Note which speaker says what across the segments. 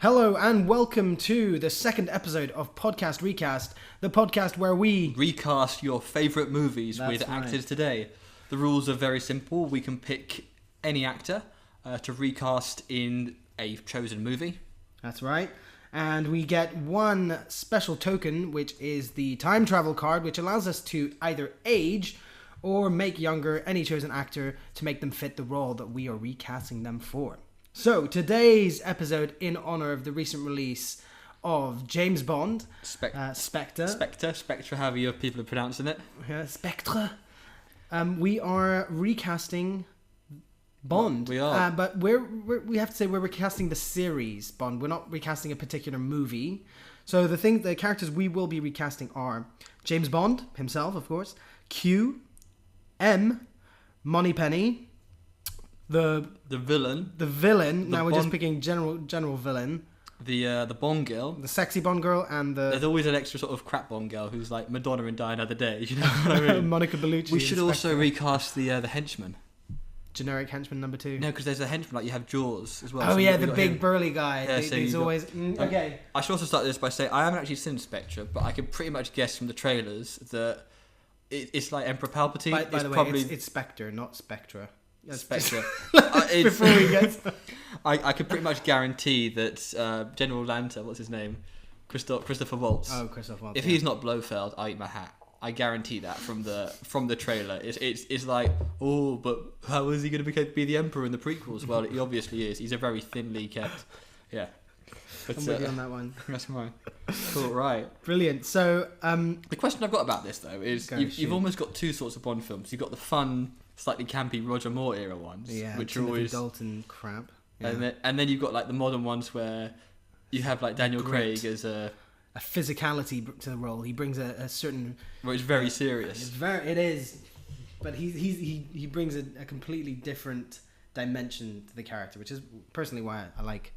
Speaker 1: Hello and welcome to the second episode of Podcast Recast, the podcast where we
Speaker 2: recast your favourite movies with actors today. The rules are very simple. We can pick any actor to recast in a chosen movie.
Speaker 1: That's right. And we get one special token, which is the time travel card, which allows us to either age or make younger any chosen actor to make them fit the role that we are recasting them for. So, today's episode in honour of the recent release of James Bond, Spectre,
Speaker 2: however your people are pronouncing it.
Speaker 1: Spectre. We are recasting Bond.
Speaker 2: We are.
Speaker 1: But we have to say we're recasting the series Bond. We're not recasting a particular movie. So, the characters we will be recasting are James Bond himself, of course, Q, M, Moneypenny, the villain. Now we're just picking general villain.
Speaker 2: The Bond girl.
Speaker 1: The sexy Bond girl and
Speaker 2: There's always an extra sort of crap Bond girl who's like Madonna in Die Another Day. You know what I mean?
Speaker 1: Monica Bellucci.
Speaker 2: We should also recast the henchman.
Speaker 1: Generic henchman number 2.
Speaker 2: No, because there's a henchman like you have Jaws as well.
Speaker 1: Oh so yeah, the big burly guy.
Speaker 2: Yeah,
Speaker 1: he's always okay.
Speaker 2: I should also start this by saying I haven't actually seen Spectre, but I can pretty much guess from the trailers that it's like Emperor Palpatine.
Speaker 1: By the way, it's Spectre, not Spectra.
Speaker 2: Spectre.
Speaker 1: Before we get
Speaker 2: I can pretty much guarantee that General Lanta, what's his name? Christopher Waltz.
Speaker 1: Oh, Christopher Waltz.
Speaker 2: If he's not Blofeld, I eat my hat. I guarantee that from the trailer. It's like, oh, but how is he going to be the Emperor in the prequels? Well, he obviously is. He's a very thinly kept. Yeah.
Speaker 1: But, I'm with you on that one.
Speaker 2: That's fine. Cool, right.
Speaker 1: Brilliant. So,
Speaker 2: the question I've got about this though is you've almost got two sorts of Bond films. You've got the fun, slightly campy Roger Moore era ones, which are always
Speaker 1: Dalton crap. Yeah.
Speaker 2: And then you've got like the modern ones where you have like Daniel Craig as a
Speaker 1: physicality to the role. He brings a certain.
Speaker 2: Well, it's very serious.
Speaker 1: It is, but he brings a completely different dimension to the character, which is personally why I like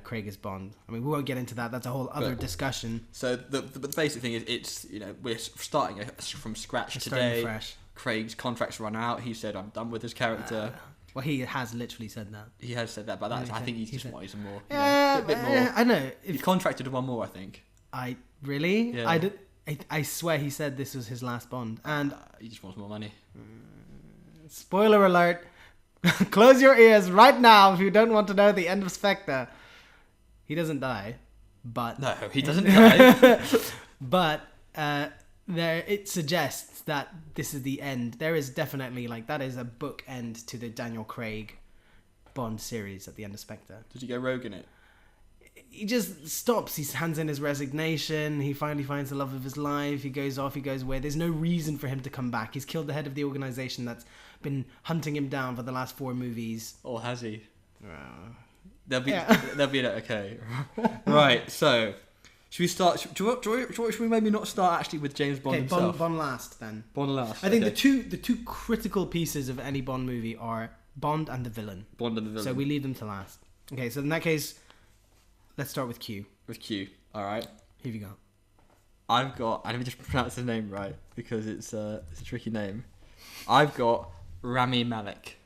Speaker 1: Craig as Bond. I mean, we won't get into that. That's a whole other discussion.
Speaker 2: So the basic thing is it's we're starting from scratch today.
Speaker 1: Fresh.
Speaker 2: Craig's contract's run out. He said, "I'm done with his character."
Speaker 1: Well, he has literally said that.
Speaker 2: He has said that, but I think he's just wanted some more.
Speaker 1: A bit more. I know.
Speaker 2: He contracted one more, I think.
Speaker 1: Really?
Speaker 2: Yeah.
Speaker 1: I swear he said this was his last Bond, and
Speaker 2: he just wants more money.
Speaker 1: Spoiler alert! Close your ears right now if you don't want to know the end of Spectre. He doesn't die, but
Speaker 2: no, he doesn't die.
Speaker 1: But it suggests that this is the end. There is definitely that is a book end to the Daniel Craig Bond series at the end of Spectre.
Speaker 2: Did you go rogue in it?
Speaker 1: He just stops. He hands in his resignation. He finally finds the love of his life. He goes off. He goes away. There's no reason for him to come back. He's killed the head of the organization that's been hunting him down for the last 4 movies.
Speaker 2: Or has he? They'll be okay. Right. So, should we start? Should we maybe not start actually with James Bond himself?
Speaker 1: Bond last then.
Speaker 2: Bond last.
Speaker 1: I think the two critical pieces of any Bond movie are Bond and the villain. So we leave them to last. Okay. So in that case. Let's start with Q.
Speaker 2: With Q, all right.
Speaker 1: Here we go.
Speaker 2: Let me just pronounce his name right because it's a tricky name. I've got Rami Malek.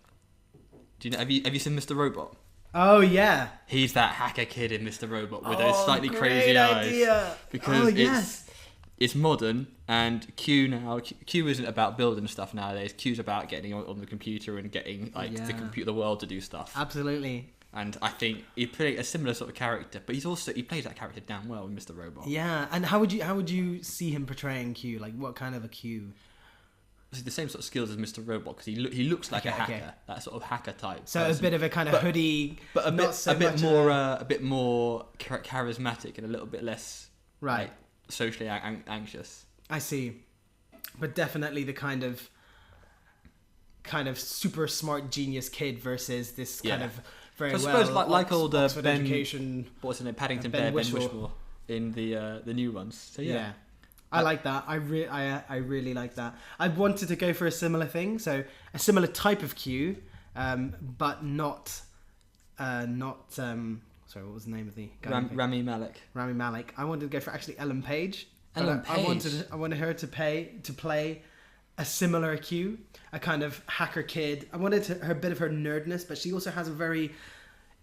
Speaker 2: Do you know? Have you seen Mr. Robot?
Speaker 1: Oh yeah.
Speaker 2: He's that hacker kid in Mr. Robot with those slightly crazy
Speaker 1: idea.
Speaker 2: eyes. Because it's modern and Q isn't about building stuff nowadays. Q's about getting on the computer and getting the world to do stuff.
Speaker 1: Absolutely.
Speaker 2: And I think he played a similar sort of character, but he plays that character damn well in Mr. Robot.
Speaker 1: Yeah, and how would you see him portraying Q? Like what kind of a Q?
Speaker 2: The same sort of skills as Mr. Robot because he looks like a hacker, that sort of hacker type.
Speaker 1: So person. A bit of a kind of hoodie,
Speaker 2: but a bit more charismatic and a little bit less socially anxious.
Speaker 1: I see, but definitely the kind of super smart genius kid versus this kind of. Very
Speaker 2: I suppose like old
Speaker 1: Oxford
Speaker 2: Ben,
Speaker 1: education.
Speaker 2: What's his name? Paddington Bear, Ben Whishaw in the new ones. So yeah.
Speaker 1: I like that. I really like that. I wanted to go for a similar thing, so a similar type of Q, but not. Sorry, what was the name of the guy?
Speaker 2: Rami Malek.
Speaker 1: Rami Malek. I wanted to go for actually Ellen Page.
Speaker 2: Ellen Page.
Speaker 1: I wanted her to play a similar Q, a kind of hacker kid. I wanted her a bit of her nerdness, but she also has a very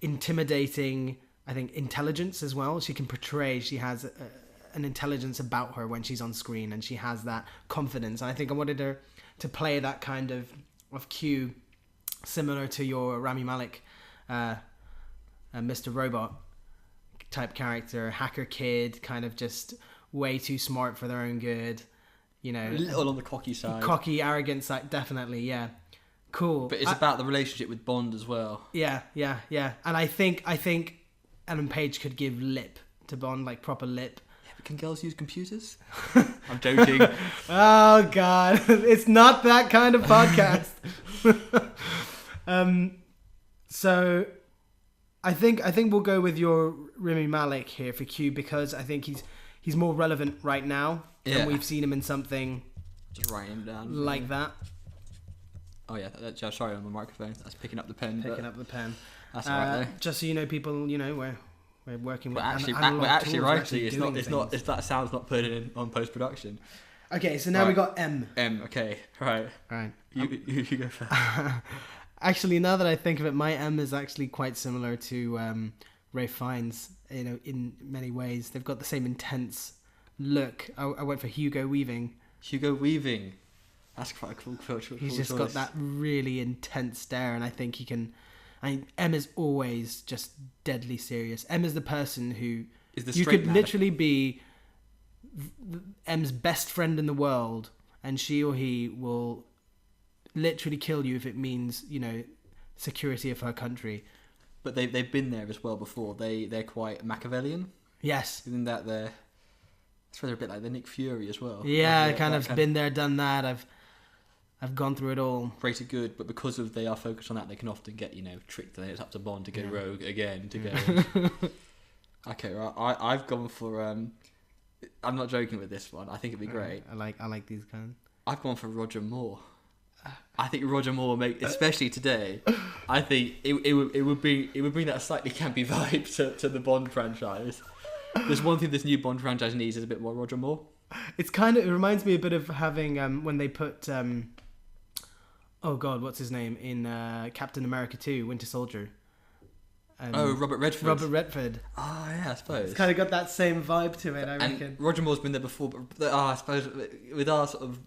Speaker 1: intimidating I think, intelligence as well. She can portray, she has an intelligence about her when she's on screen, and she has that confidence. And I think I wanted her to play that kind of Q, similar to your Rami Malek, Mr. Robot type character, hacker kid, kind of just way too smart for their own good, you know.
Speaker 2: A little on the cocky side.
Speaker 1: Cocky, arrogant side, definitely, yeah. Cool.
Speaker 2: But it's about the relationship with Bond as well.
Speaker 1: Yeah. And I think Ellen Page could give lip to Bond, like proper lip.
Speaker 2: Yeah, but can girls use computers? I'm joking.
Speaker 1: Oh God, it's not that kind of podcast. So I think we'll go with your Rami Malek here for Q, because I think he's more relevant right now than we've seen him in something
Speaker 2: just writing him down
Speaker 1: like that.
Speaker 2: Oh yeah, sorry, on the microphone. That's picking up the pen.
Speaker 1: Up the pen.
Speaker 2: That's alright though.
Speaker 1: Just so you know, people, you know, we're working with
Speaker 2: actually
Speaker 1: analog
Speaker 2: it's not. It's that sound's not put in on post production.
Speaker 1: Okay, so now we got M.
Speaker 2: Okay, right. You go first.
Speaker 1: Actually, now that I think of it, my M is actually quite similar to Ralph Fiennes. You know, in many ways, they've got the same intense look. I went for Hugo Weaving.
Speaker 2: Hugo Weaving. That's quite a cool choice.
Speaker 1: He's just got that really intense stare, and I think he can. M is always just deadly serious. M is the person who you could literally be M's best friend in the world, and she or he will literally kill you if it means, you know, security of her country.
Speaker 2: But they've been there as well before. They're quite Machiavellian.
Speaker 1: Yes.
Speaker 2: Isn't that they're a bit like the Nick Fury as well.
Speaker 1: Yeah, kind of been there, done that. I've gone through it all.
Speaker 2: Pretty good, but because they are focused on that, they can often get, you know, tricked, and it's up to Bond to go rogue again. Okay, right. I've gone for. I'm not joking with this one. I think it'd be great.
Speaker 1: I like these kinds.
Speaker 2: I've gone for Roger Moore. I think Roger Moore especially today. I think it would bring that slightly campy vibe to the Bond franchise. There's one thing this new Bond franchise needs is a bit more Roger Moore. It
Speaker 1: reminds me a bit of having when they put oh God, what's his name in Captain America 2, Winter Soldier.
Speaker 2: Robert Redford.
Speaker 1: Robert Redford.
Speaker 2: Oh yeah, I suppose.
Speaker 1: It's kind of got that same vibe to it, I reckon.
Speaker 2: And Roger Moore's been there before, but I suppose with our sort of,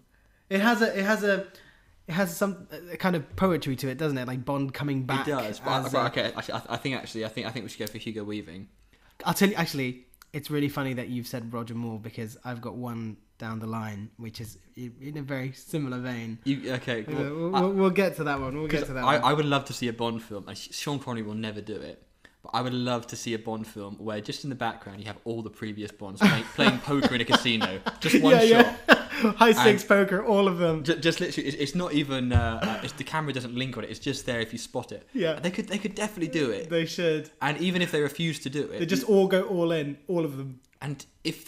Speaker 1: it has some kind of poetry to it, doesn't it? Like Bond coming back.
Speaker 2: It does. But, okay, I think we should go for Hugo Weaving.
Speaker 1: I'll tell you. Actually, it's really funny that you've said Roger Moore, because I've got one down the line which is in a very similar vein. We'll get to that one.
Speaker 2: I would love to see a Bond film. Sean Connery will never do it, but I would love to see a Bond film where just in the background you have all the previous Bonds playing poker in a casino. Just one shot.
Speaker 1: Yeah. High stakes poker, all of them.
Speaker 2: Just literally, it's not even. The camera doesn't link on it. It's just there if you spot it.
Speaker 1: Yeah,
Speaker 2: they could definitely do it.
Speaker 1: They should.
Speaker 2: And even if they refuse to do it,
Speaker 1: they just all go all in, all of them.
Speaker 2: And if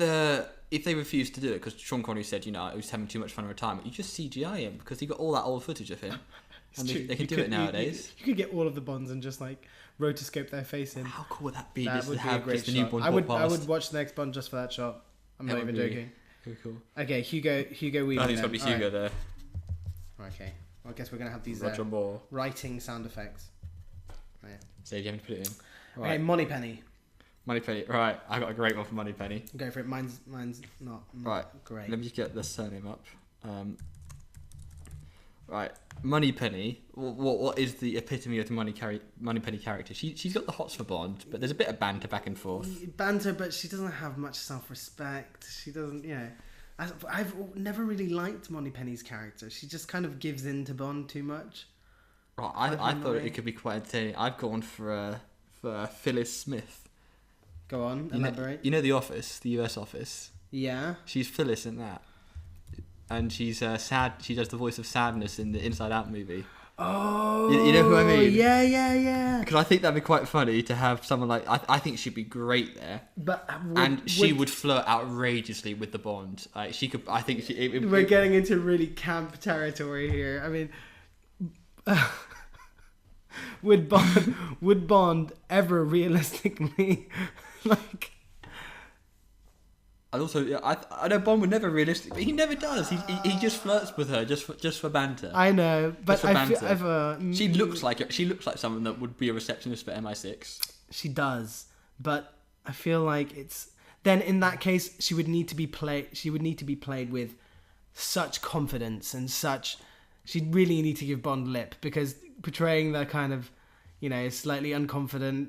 Speaker 2: they refuse to do it, because Sean Connery said, you know, he was having too much fun in retirement, you just CGI him, because you got all that old footage of him. And they can do it nowadays.
Speaker 1: You could get all of the Bonds and just like rotoscope their face in.
Speaker 2: How cool would that be?
Speaker 1: That would be a great shot. I would watch the next Bond just for that shot. I'm not even joking.
Speaker 2: Cool.
Speaker 1: Okay, Hugo Weaving.
Speaker 2: I think it's got to be Hugo there.
Speaker 1: Okay. Well, I guess we're going to have these
Speaker 2: Roger Moore.
Speaker 1: writing sound effects. Right.
Speaker 2: So you have to put it in. Right.
Speaker 1: Okay, Moneypenny.
Speaker 2: Moneypenny. Right, I got a great one for Moneypenny.
Speaker 1: Go for it. Mine's not
Speaker 2: right.
Speaker 1: Great.
Speaker 2: Let me just get the surname up. Right, Moneypenny. What is the epitome of the Moneypenny character? She's got the hots for Bond, but there's a bit of banter back and forth.
Speaker 1: Banter, but she doesn't have much self-respect. She doesn't, you know. I've never really liked Moneypenny's character. She just kind of gives in to Bond too much.
Speaker 2: Right, I thought it could be quite entertaining. I've gone for Phyllis Smith.
Speaker 1: Go on, elaborate.
Speaker 2: You know The Office, the US Office?
Speaker 1: Yeah.
Speaker 2: She's Phyllis in that. And she's sad. She does the voice of sadness in the Inside Out movie.
Speaker 1: Oh,
Speaker 2: you know who I mean?
Speaker 1: Yeah.
Speaker 2: Because I think that'd be quite funny to have someone like. I think she'd be great there.
Speaker 1: But
Speaker 2: she would flirt outrageously with the Bond. She could. I think
Speaker 1: we're getting into really camp territory here. I mean, would Bond ever realistically like?
Speaker 2: And also, I know Bond would never realistically, but he never does. He just flirts with her just for banter.
Speaker 1: I know, but
Speaker 2: she looks like someone that would be a receptionist for MI6.
Speaker 1: She does, but I feel like it's then in that case she would need to be played with such confidence and such. She'd really need to give Bond lip, because portraying the kind of, slightly unconfident,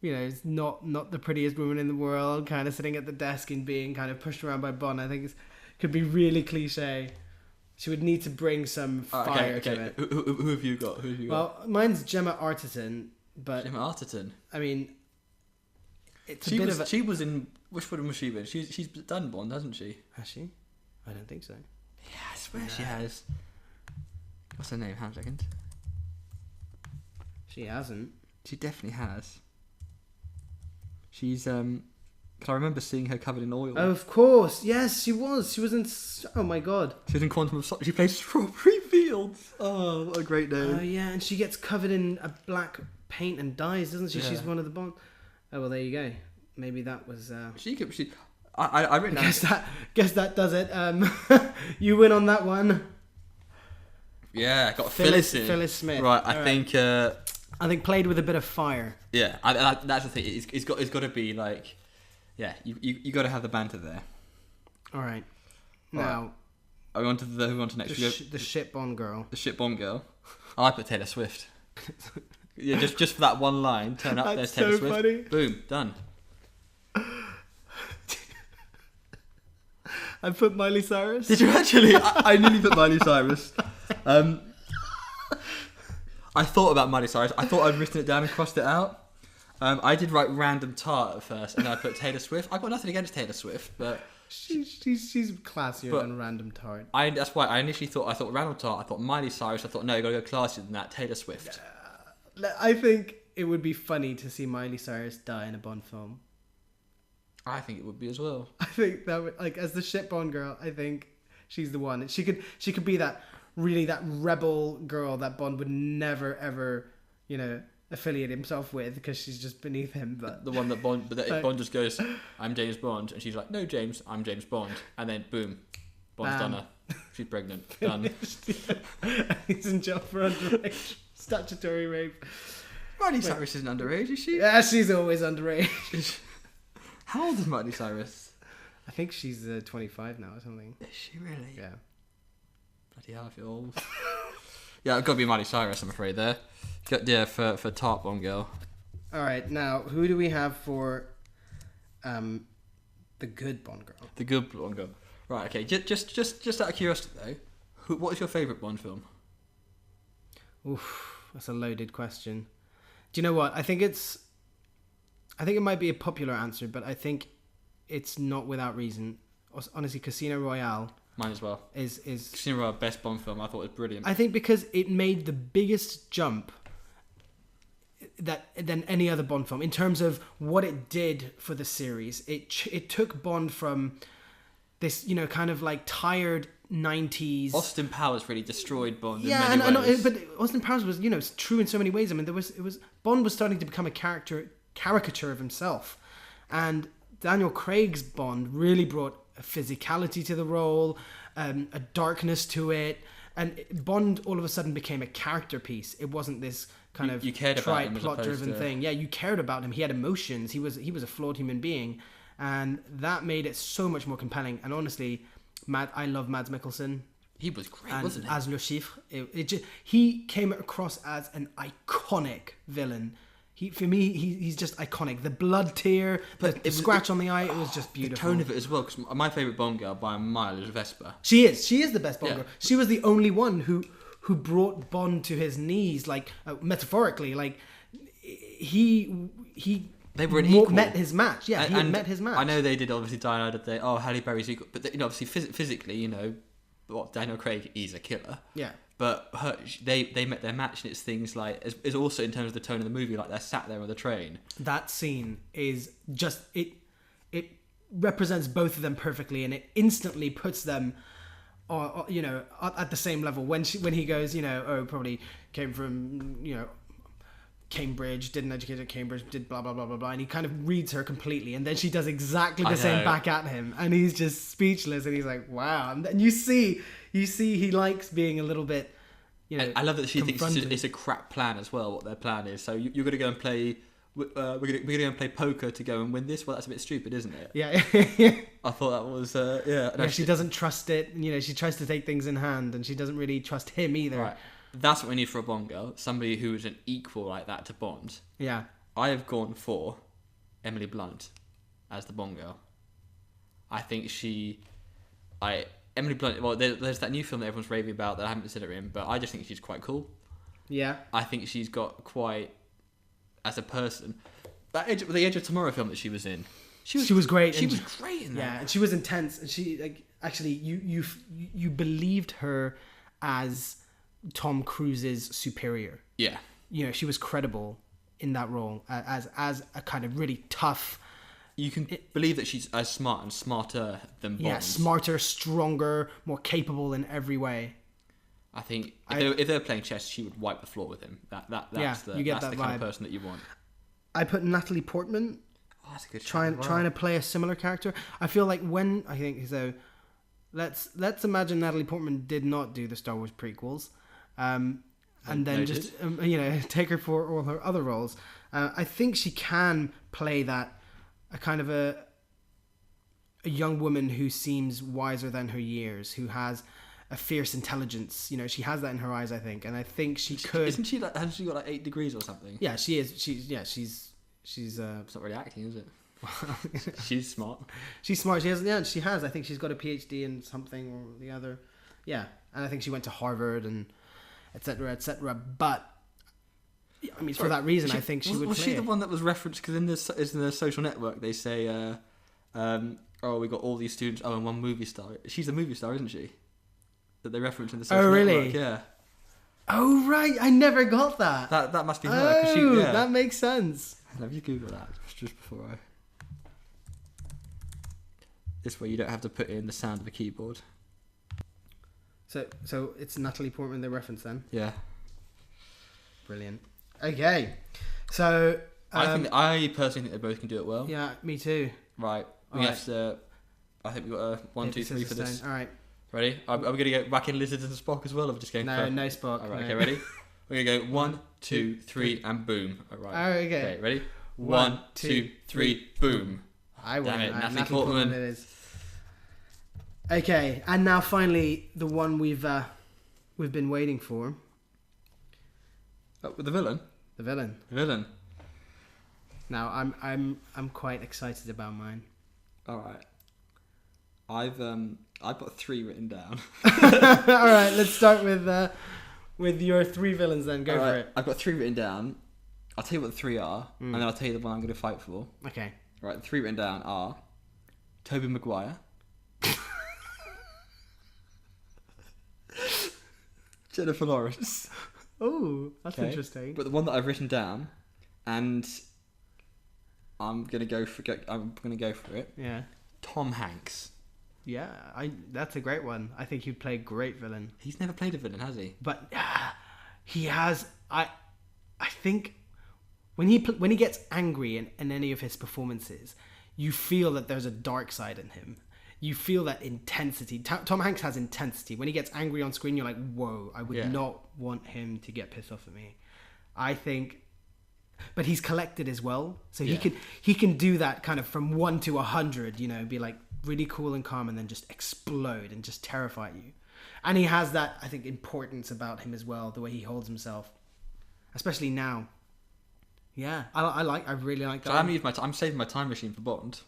Speaker 1: is not the prettiest woman in the world, kind of sitting at the desk and being kind of pushed around by Bond. I think could be really cliche. She would need to bring some fire to it.
Speaker 2: Who have you got?
Speaker 1: Well, mine's Gemma Arterton, but
Speaker 2: Gemma Arterton.
Speaker 1: I mean, it's
Speaker 2: she was in, which one was she in? She's done Bond, hasn't she?
Speaker 1: Has she? I don't think so.
Speaker 2: Yeah, I swear she has. What's her name? Hang on a second.
Speaker 1: She hasn't.
Speaker 2: She definitely has. She's Cause I remember seeing her covered in oil.
Speaker 1: Oh, of course, yes, she was. She was in. Oh my god.
Speaker 2: She was in Quantum of Solace. She plays Strawberry Fields. Oh, what a great name.
Speaker 1: Oh yeah, and she gets covered in a black paint and dies, doesn't she? Yeah. She's one of the Bond. Oh well, there you go. Maybe that was. I written down. Guess that does it. You win on that one.
Speaker 2: Yeah, got Phyllis
Speaker 1: Smith.
Speaker 2: Right, I think
Speaker 1: played with a bit of fire.
Speaker 2: Yeah, that's the thing. It's got to be like, yeah, you got to have the banter there.
Speaker 1: All right. Now,
Speaker 2: are we on to next?
Speaker 1: The ship Bond girl.
Speaker 2: The ship Bond girl. I put Taylor Swift. Yeah, just for that one line. Turn up. There's Taylor Swift. Funny. Boom, done.
Speaker 1: I put Miley Cyrus.
Speaker 2: Did you actually? I nearly put Miley Cyrus. I thought about Miley Cyrus. I thought I'd written it down and crossed it out. I did write random tart at first, and then I put Taylor Swift. I've got nothing against Taylor Swift, but
Speaker 1: she's classier than random tart.
Speaker 2: That's why I initially thought random tart. I thought Miley Cyrus. I thought no, you got to go classier than that. Taylor Swift.
Speaker 1: I think it would be funny to see Miley Cyrus die in a Bond film.
Speaker 2: I think it would be as well.
Speaker 1: I think that would, like, as the ship Bond girl, I think she's the one. She could be that rebel girl that Bond would never ever, affiliate himself with, because she's just beneath him. But
Speaker 2: the one that Bond, Bond just goes, "I'm James Bond," and she's like, "No, James, I'm James Bond," and then boom, Bond's done her. She's pregnant. Done.
Speaker 1: He's in jail for underage statutory rape.
Speaker 2: Miley Cyrus isn't underage, is she?
Speaker 1: Yeah, she's always underage.
Speaker 2: How old is Miley Cyrus?
Speaker 1: I think she's 25 now or something.
Speaker 2: Is she really?
Speaker 1: Yeah.
Speaker 2: Bloody hell, I feel old. Yeah, I've got to be Miley Cyrus, I'm afraid, there. Yeah, for Tart Bond Girl.
Speaker 1: Alright, now, who do we have for the good Bond Girl?
Speaker 2: The good Bond Girl. Right, okay, just out of curiosity, though, what is your favourite Bond film?
Speaker 1: Oof, that's a loaded question. Do you know what? I think it might be a popular answer, but I think it's not without reason. Honestly, Casino Royale.
Speaker 2: Mine as well.
Speaker 1: Is
Speaker 2: Casino Royale, best Bond film. I thought it was brilliant.
Speaker 1: I think because it made the biggest jump than any other Bond film in terms of what it did for the series. It took Bond from this, kind of like tired 90s.
Speaker 2: Austin Powers really destroyed Bond.
Speaker 1: Yeah,
Speaker 2: in many ways.
Speaker 1: But Austin Powers was true in so many ways. I mean, Bond was starting to become a caricature of himself, and Daniel Craig's Bond really brought a physicality to the role, a darkness to it, and Bond all of a sudden became a character piece. It wasn't this kind of trite plot-driven thing. Yeah, you cared about him. He had emotions. He was a flawed human being, and that made it so much more compelling. And honestly, I love Mads Mikkelsen.
Speaker 2: He was great, wasn't he?
Speaker 1: As Le Chiffre, he came across as an iconic villain. For me, he's just iconic. The blood tear, the scratch on the eye, it was just beautiful.
Speaker 2: The tone of it as well, because my favourite Bond girl by a mile is Vesper.
Speaker 1: She is the best Bond girl. She was the only one who brought Bond to his knees, like metaphorically, like
Speaker 2: they were an equal.
Speaker 1: Met his match. Yeah, he met his match.
Speaker 2: I know they did obviously Die Another Day. Oh, Halle Berry's equal, but obviously physically, Daniel Craig is a killer.
Speaker 1: Yeah.
Speaker 2: But they met their match, and it's things like is also in terms of the tone of the movie, like they're sat there on the train. That
Speaker 1: scene is just it represents both of them perfectly, and it instantly puts them, at the same level. When he goes, probably came from Cambridge, did an education at Cambridge, did blah blah blah blah blah, and he kind of reads her completely, and then she does exactly the same back at him, and he's just speechless, and he's like, wow. And you see he likes being a little bit,
Speaker 2: I love that she thinks it's a crap plan as well, what their plan is. So you're going to go and play we're gonna go and play poker to go and win this. Well, that's a bit stupid, isn't it?
Speaker 1: Yeah.
Speaker 2: I thought that was yeah. No,
Speaker 1: Yeah, she doesn't trust it. You know, she tries to take things in hand, and she doesn't really trust him either.
Speaker 2: Right. That's what we need for a Bond girl. Somebody who is an equal like that to Bond.
Speaker 1: Yeah.
Speaker 2: I have gone for Emily Blunt as the Bond girl. I think Emily Blunt. Well, there's that new film that everyone's raving about that I haven't considered in, but I just think she's quite cool.
Speaker 1: Yeah.
Speaker 2: I think she's got quite, as a person, the Edge of Tomorrow film that she was in.
Speaker 1: She was great.
Speaker 2: She was great in that.
Speaker 1: Yeah, and she was intense. And she actually you believed her as Tom Cruise's superior.
Speaker 2: Yeah.
Speaker 1: You know, she was credible in that role as a kind of really tough.
Speaker 2: You can believe that she's as smart and smarter than Bond.
Speaker 1: Yeah, smarter, stronger, more capable in every way.
Speaker 2: I think if they were playing chess, she would wipe the floor with him. That's the kind of person that you want.
Speaker 1: I put Natalie Portman.
Speaker 2: Oh, that's a good
Speaker 1: trying to play a similar character. I feel like let's imagine Natalie Portman did not do the Star Wars prequels, and then just take her for all her other roles. I think she can play that a kind of a young woman who seems wiser than her years, who has a fierce intelligence. You know, she has that in her eyes, I think, and I think she could.
Speaker 2: Isn't she like? Hasn't she got like 8 degrees or something?
Speaker 1: Yeah, she is. She's.
Speaker 2: It's not really acting, is it? She's smart.
Speaker 1: She's smart. She has. I think she's got a PhD in something or the other. Yeah, and I think she went to Harvard and etc. etc. But I mean, for that reason, I think she would.
Speaker 2: Was
Speaker 1: play
Speaker 2: she
Speaker 1: it.
Speaker 2: the one that was referenced? Because in the Social Network, they say, "Oh, we got all these students. Oh, and one movie star. She's a movie star, isn't she?" That they reference in the Social Network.
Speaker 1: Oh, really?
Speaker 2: Yeah.
Speaker 1: Oh, right. I never got that.
Speaker 2: That must be her.
Speaker 1: That makes sense.
Speaker 2: Let me Google that just before I. This way you don't have to put in the sound of a keyboard.
Speaker 1: So it's Natalie Portman they reference then?
Speaker 2: Yeah.
Speaker 1: Brilliant. Okay. So
Speaker 2: I personally think they both can do it well.
Speaker 1: Yeah, me too.
Speaker 2: Right. We have to. I think we've got a 1, 2, 3 for this.
Speaker 1: All right.
Speaker 2: Ready? Are we going to go back in lizards and Spock as well, or are we just going?
Speaker 1: No Spock.
Speaker 2: All right.
Speaker 1: No.
Speaker 2: Okay. Ready? We're going to go 1, 2, 3, and boom. All right.
Speaker 1: Oh, okay.
Speaker 2: Ready? 1, 2, 3, boom.
Speaker 1: I won.
Speaker 2: Damn it,
Speaker 1: Natalie
Speaker 2: Natalie Portman.
Speaker 1: It is. Okay, and now finally the one we've been waiting for.
Speaker 2: Oh, the villain.
Speaker 1: The villain.
Speaker 2: The villain.
Speaker 1: Now I'm quite excited about mine.
Speaker 2: All right. I've got 3 written down.
Speaker 1: All right, let's start with your 3 villains then. Go for it.
Speaker 2: I've got 3 written down. I'll tell you what the 3 are, and then I'll tell you the one I'm going to fight for.
Speaker 1: Okay.
Speaker 2: Right, the 3 written down are Tobey Maguire, Jennifer Lawrence.
Speaker 1: Oh, that's interesting.
Speaker 2: But the one that I've written down, and I'm gonna go for it.
Speaker 1: Yeah.
Speaker 2: Tom Hanks.
Speaker 1: Yeah, that's a great one. I think he'd play a great villain.
Speaker 2: He's never played a villain, has he?
Speaker 1: But he has. I think when he gets angry in any of his performances, you feel that there's a dark side in him. You feel that intensity. Tom Hanks has intensity. When he gets angry on screen, you're like, whoa, I would not want him to get pissed off at me. I think, but he's collected as well. So he can do that kind of from 1 to 100, you know, be like really cool and calm and then just explode and just terrify you. And he has that, I think, importance about him as well, the way he holds himself, especially now. Yeah, I really like that.
Speaker 2: So I'm saving my time machine for Bond.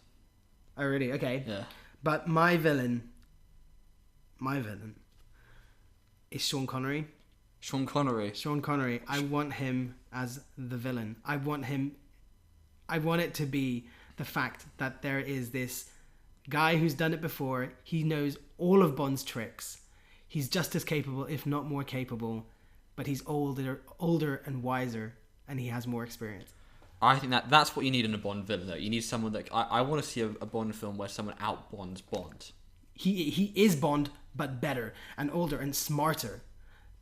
Speaker 1: Oh, really? Okay.
Speaker 2: Yeah.
Speaker 1: But my villain is Sean Connery.
Speaker 2: Sean Connery.
Speaker 1: I want him as the villain. I want it to be the fact that there is this guy who's done it before. He knows all of Bond's tricks. He's just as capable, if not more capable, but he's older and wiser, and he has more experience.
Speaker 2: I think that's what you need in a Bond villain, though. You need someone that... I want to see a Bond film where someone out-Bonds Bond.
Speaker 1: He is Bond, but better and older and smarter.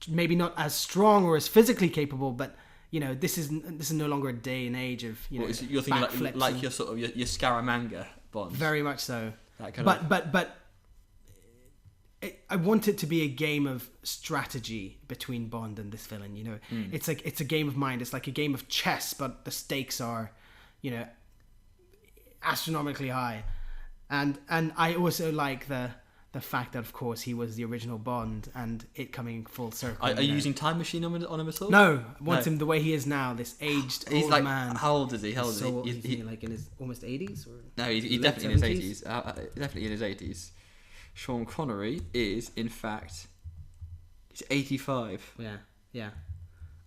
Speaker 1: Maybe not as strong or as physically capable, but, you know, this is no longer a day and age of, you know,
Speaker 2: you're thinking like your sort of your Scaramanga Bond.
Speaker 1: Very much so.
Speaker 2: That kind
Speaker 1: but I want it to be a game of strategy between Bond and this villain, you know. It's a game of mind. It's like a game of chess, but the stakes are you know, astronomically high. And I also like the fact that, of course, he was the original Bond, and it coming full circle.
Speaker 2: Are you using Time Machine on him at all?
Speaker 1: No, I want him the way he is now, this aged
Speaker 2: He's
Speaker 1: old
Speaker 2: like,
Speaker 1: man.
Speaker 2: how old is he? How old is
Speaker 1: So
Speaker 2: he?
Speaker 1: he's like in his almost 80s? Or
Speaker 2: No, he's
Speaker 1: late
Speaker 2: definitely in
Speaker 1: 70s?
Speaker 2: his 80s. Definitely in his 80s. Sean Connery is, in fact, he's 85.
Speaker 1: Yeah.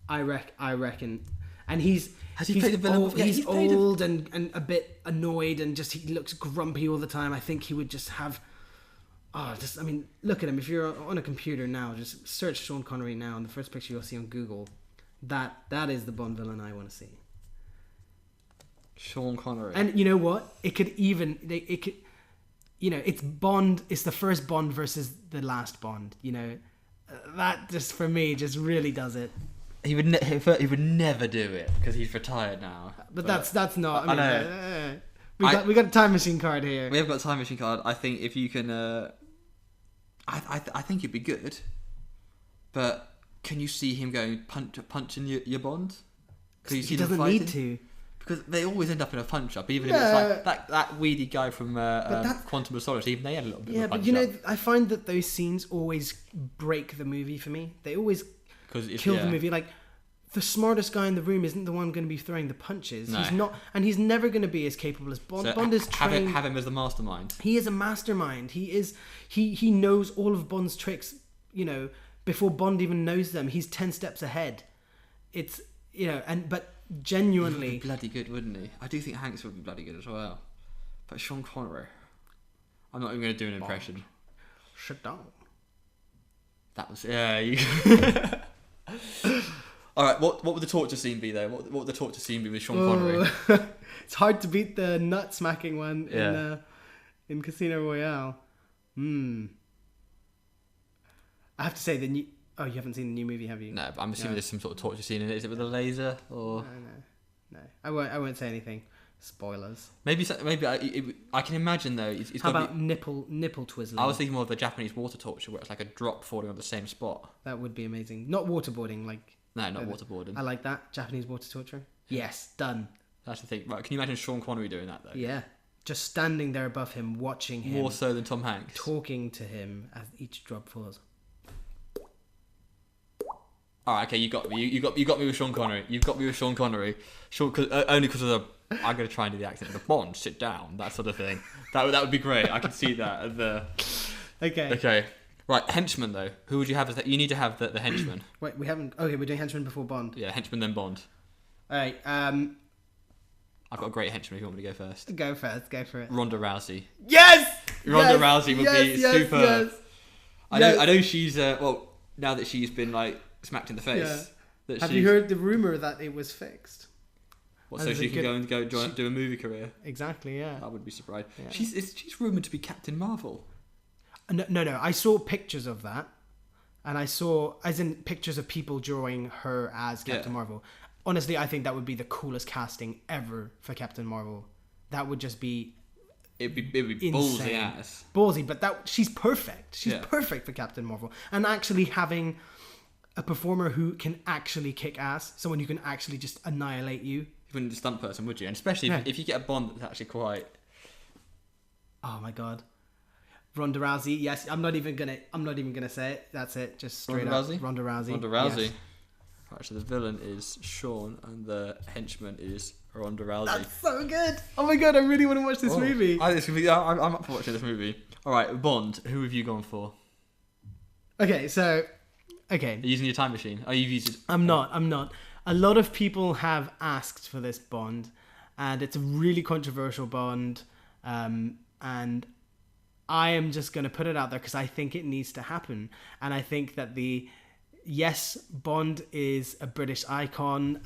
Speaker 1: I reckon. And he's
Speaker 2: played the villain?
Speaker 1: old,
Speaker 2: Yeah,
Speaker 1: he's
Speaker 2: he's played
Speaker 1: old and a bit annoyed, and just he looks grumpy all the time. I think he would just have... I mean, look at him. If you're on a computer now, just search Sean Connery now, and the first picture you'll see on Google, that is the Bond villain I want to see.
Speaker 2: Sean Connery.
Speaker 1: And you know what? It could, you know, it's Bond. It's the first Bond versus the last Bond. You know, that just for me just really does it.
Speaker 2: He would never do it because he's retired now.
Speaker 1: But that's not. I mean,
Speaker 2: know.
Speaker 1: We got a time machine card here.
Speaker 2: We have got a time machine card. I think if you can, I think it'd be good. But can you see him going punching your Bond?
Speaker 1: He doesn't need to.
Speaker 2: Because they always end up in a punch up, even if it's like that weedy guy from Quantum of Solace. Even they had a little bit of a punch up.
Speaker 1: Yeah, but you know, I find that those scenes always break the movie for me. They always kill the movie. Like, the smartest guy in the room isn't the one going to be throwing the punches.
Speaker 2: No.
Speaker 1: He's not, and he's never going to be as capable as Bond.
Speaker 2: So
Speaker 1: Bond is trained.
Speaker 2: Have him as the mastermind.
Speaker 1: He is a mastermind. He knows all of Bond's tricks. You know, before Bond even knows them, he's 10 steps ahead. It's, you know, but genuinely,
Speaker 2: he would be bloody good, wouldn't he? I do think Hanks would be bloody good as well. But Sean Connery, I'm not even going to do an impression.
Speaker 1: Shut down.
Speaker 2: That was All right, what would the torture scene be though? What would the torture scene be with Sean Connery?
Speaker 1: It's hard to beat the nut smacking one in Casino Royale. I have to say you haven't seen the new movie, have you?
Speaker 2: No, but I'm assuming there's some sort of torture scene in it. Is it with a laser or?
Speaker 1: No. I won't say anything. Spoilers.
Speaker 2: Maybe I can imagine though.
Speaker 1: How about nipple twizzling?
Speaker 2: I was thinking more of the Japanese water torture, where it's like a drop falling on the same spot.
Speaker 1: That would be amazing. Not waterboarding, like.
Speaker 2: No, not waterboarding.
Speaker 1: I like that. Japanese water torture. Yes, done.
Speaker 2: That's the thing. Right, can you imagine Sean Connery doing that though?
Speaker 1: Yeah. Just standing there above him, watching him.
Speaker 2: More so than Tom Hanks.
Speaker 1: Talking to him as each drop falls.
Speaker 2: All right, okay, you got me. You got me with Sean Connery. You've got me with Sean Connery. Only because of the. I'm going to try and do the accent. The Bond, sit down, that sort of thing. That would be great. I could see that. Okay. Right, henchman though. Who would you have as that? You need to have the henchman.
Speaker 1: Wait, we haven't. Okay, we're doing henchman before Bond.
Speaker 2: Yeah, henchman then Bond.
Speaker 1: All right.
Speaker 2: I've got a great henchman. If you want me to go first.
Speaker 1: Go first. Go for it.
Speaker 2: Ronda Rousey.
Speaker 1: Yes.
Speaker 2: Ronda Rousey would be super.
Speaker 1: Yes.
Speaker 2: I know she's now that she's been like smacked in the face.
Speaker 1: Yeah. Have you heard the rumor that it was fixed?
Speaker 2: What, so she can go do a movie career?
Speaker 1: Exactly. Yeah.
Speaker 2: I would be surprised.
Speaker 1: Yeah.
Speaker 2: She's rumored to be Captain Marvel.
Speaker 1: No. I saw pictures of that, and I saw as in pictures of people drawing her as Captain Marvel. Honestly, I think that would be the coolest casting ever for Captain Marvel. That would just be.
Speaker 2: It'd be ballsy ass.
Speaker 1: Ballsy, but she's perfect. She's perfect for Captain Marvel, and actually having a performer who can actually kick ass, someone who can actually just annihilate you.
Speaker 2: You wouldn't be a stunt person, would you? And especially if you get a Bond that's actually quite.
Speaker 1: Oh my god. Ronda Rousey, yes. I'm not even gonna say it. That's it. Just straight up. Ronda Rousey.
Speaker 2: Yes. Right, so the villain is Sean, and the henchman is Ronda Rousey.
Speaker 1: That's so good. Oh my god, I really want to watch this movie.
Speaker 2: I'm up for watching this movie. All right, Bond. Who have you gone for?
Speaker 1: Okay.
Speaker 2: Are you using your time machine? Oh, you've used it.
Speaker 1: I'm not. A lot of people have asked for this Bond, and it's a really controversial Bond, and I am just going to put it out there because I think it needs to happen. And I think that Bond is a British icon,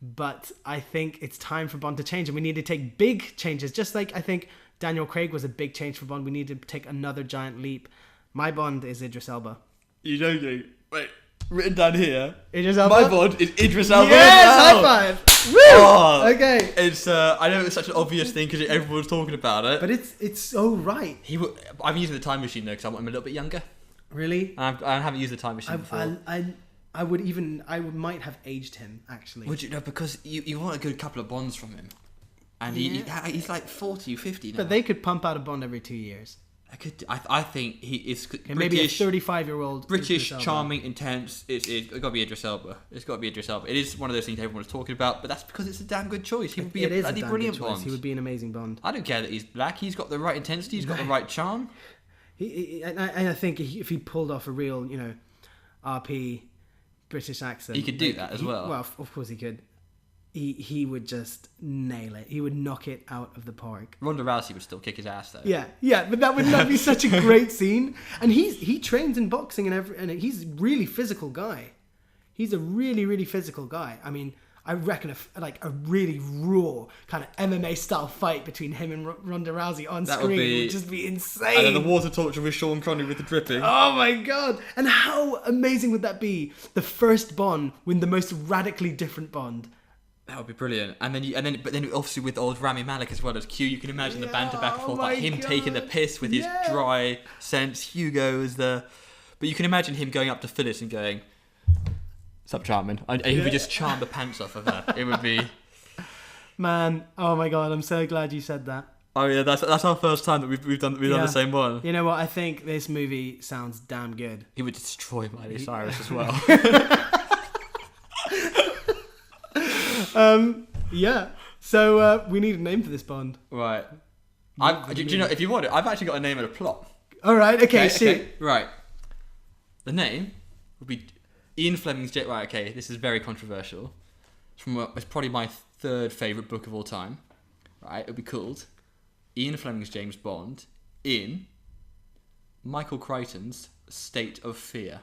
Speaker 1: but I think it's time for Bond to change, and we need to take big changes. Just like I think Daniel Craig was a big change for Bond, we need to take another giant leap. My Bond is Idris Elba.
Speaker 2: You joking? Wait, written down here.
Speaker 1: Idris Elba?
Speaker 2: My Bond is Idris Elba.
Speaker 1: Yes, high five. Woo!
Speaker 2: Oh,
Speaker 1: okay.
Speaker 2: It's I know it's such an obvious thing because everyone was talking about it.
Speaker 1: But it's so right.
Speaker 2: I'm using the time machine though because I want him a little bit younger.
Speaker 1: Really?
Speaker 2: I haven't used the time machine before.
Speaker 1: I might have aged him actually.
Speaker 2: Would you? No, because you want a good couple of Bonds from him. And he's like 40, 50 now.
Speaker 1: But they could pump out a Bond every 2 years.
Speaker 2: I think he is British,
Speaker 1: maybe a 35-year-old
Speaker 2: British, charming, intense. It's got to be Idris Elba. It is one of those things everyone's talking about, but that's because it's a damn good choice. He would be a bloody brilliant Bond.
Speaker 1: He would be an amazing Bond.
Speaker 2: I don't care that he's black. He's got the right intensity. He's got the right charm.
Speaker 1: And I think if he pulled off a real, RP British accent,
Speaker 2: he could do that as well.
Speaker 1: Well, of course he could. He would just nail it. He would knock it out of the park.
Speaker 2: Ronda Rousey would still kick his ass though.
Speaker 1: Yeah, but that would not be such a great scene. And he trains in boxing and he's a really physical guy. He's a really, really physical guy. I mean, I reckon a really raw kind of MMA style fight between him and Ronda Rousey on screen would just be insane.
Speaker 2: And then the water torture with Sean Connery with the dripping.
Speaker 1: Oh my god! And how amazing would that be? The first Bond with the most radically different Bond.
Speaker 2: That would be brilliant. But then obviously with old Rami Malek as well as Q, you can imagine the banter back and forth, like him taking the piss with his dry sense. Hugo is but you can imagine him going up to Phyllis and going, "Sup, charming?" And he would just charm the pants off of her. It would be.
Speaker 1: Man, oh my god! I'm so glad you said that.
Speaker 2: Oh yeah, that's our first time that we've done the same one.
Speaker 1: You know what? I think this movie sounds damn good.
Speaker 2: He would destroy Miley Cyrus as well.
Speaker 1: Yeah. So we need a name for this Bond.
Speaker 2: Right. Do you know, if you want it, I've actually got a name and a plot.
Speaker 1: All right. Okay. Shoot.
Speaker 2: Okay. Right. The name would be Ian Fleming's Jet. Right. Okay. This is very controversial. It's probably my third favourite book of all time. Right. It would be called Ian Fleming's James Bond in Michael Crichton's State of Fear.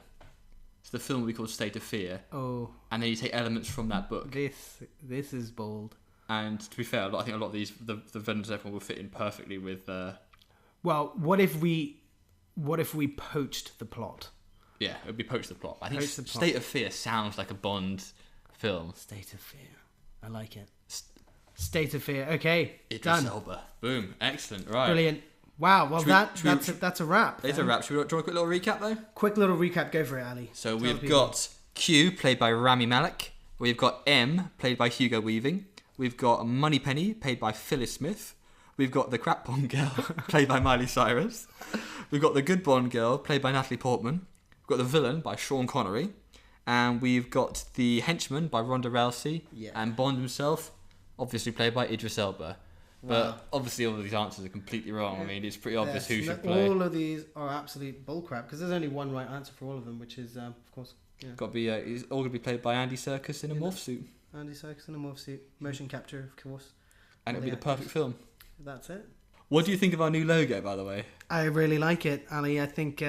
Speaker 2: So the film will be called State of Fear.
Speaker 1: Oh.
Speaker 2: And then you take elements from that book.
Speaker 1: This is bold.
Speaker 2: And to be fair, I think a lot of these, the villains everyone will fit in perfectly with...
Speaker 1: Well, what if we poached the plot?
Speaker 2: Yeah, it would be poach the plot. I think State of Fear sounds like a Bond film.
Speaker 1: State of Fear. I like it. State of Fear. Okay,
Speaker 2: Idris
Speaker 1: done.
Speaker 2: Elba. Boom. Excellent. Right.
Speaker 1: Brilliant. Wow, well that's a wrap.
Speaker 2: It's a wrap. Should we do a quick little recap though?
Speaker 1: Quick little recap, go for it, Ali.
Speaker 2: So we've got Q, played by Rami Malek. We've got M, played by Hugo Weaving. We've got Moneypenny, played by Phyllis Smith. We've got the Crap Bond Girl, played by Miley Cyrus. We've got the Good Bond Girl, played by Natalie Portman. We've got the Villain by Sean Connery. And we've got the Henchman by Ronda Rousey. Yeah. And Bond himself, obviously played by Idris Elba. But obviously all of these answers are completely wrong. I mean, it's pretty obvious who should play.
Speaker 1: All of these are absolute bullcrap because there's only one right answer for all of them, which is, of course... Yeah.
Speaker 2: Got to be. It's all going to be played by Andy Serkis in a morph suit.
Speaker 1: Andy Serkis in a morph suit, motion capture, of course.
Speaker 2: And it'll be the perfect film.
Speaker 1: That's it.
Speaker 2: What do you think of our new logo, by the way?
Speaker 1: I really like it, Ali. I think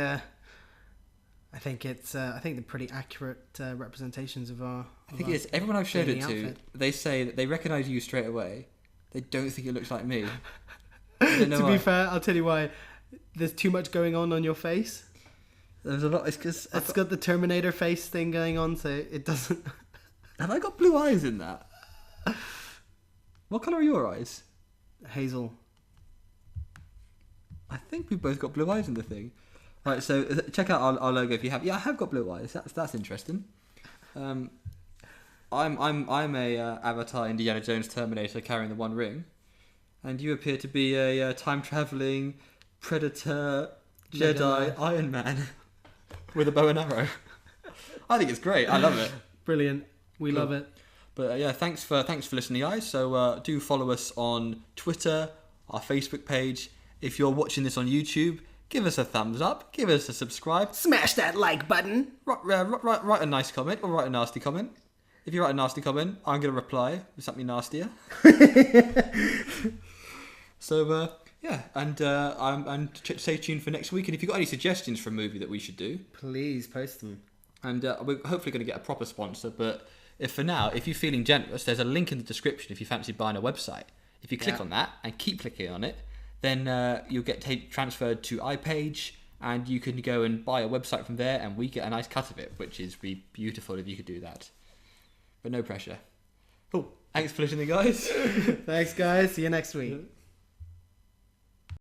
Speaker 1: it's they're pretty accurate representations of our.
Speaker 2: I think it's everyone I've showed it to. They say that they recognise you straight away. They don't think it looks like me.
Speaker 1: To be fair, I'll tell you why. There's too much going on your face.
Speaker 2: There's a lot. It's because
Speaker 1: it's got the Terminator face thing going on, so it doesn't.
Speaker 2: Have I got blue eyes in that? What colour are your eyes?
Speaker 1: Hazel.
Speaker 2: I think we've both got blue eyes in the thing. Right, so check out our logo if you have. Yeah, I have got blue eyes. That's interesting. I'm a Avatar Indiana Jones Terminator carrying the One Ring, and you appear to be a time travelling Predator Jedi Iron Man with a bow and arrow. I think it's great. I love it.
Speaker 1: Brilliant. We love it.
Speaker 2: But yeah, thanks for listening, guys. So do follow us on Twitter, our Facebook page. If you're watching this on YouTube, give us a thumbs up, give us a subscribe,
Speaker 1: smash that like button,
Speaker 2: write a nice comment or write a nasty comment. If you write a nasty comment, I'm going to reply with something nastier. So yeah, and stay tuned for next week. And if you've got any suggestions for a movie that we should do,
Speaker 1: please post them.
Speaker 2: And we're hopefully going to get a proper sponsor. But for now, if you're feeling generous, there's a link in the description if you fancy buying a website. If you click on that and keep clicking on it, then you'll get transferred to iPage, and you can go and buy a website from there, and we get a nice cut of it, which is be beautiful if you could do that. But no pressure. Cool. Thanks for listening, guys.
Speaker 1: Thanks, guys. See you next week.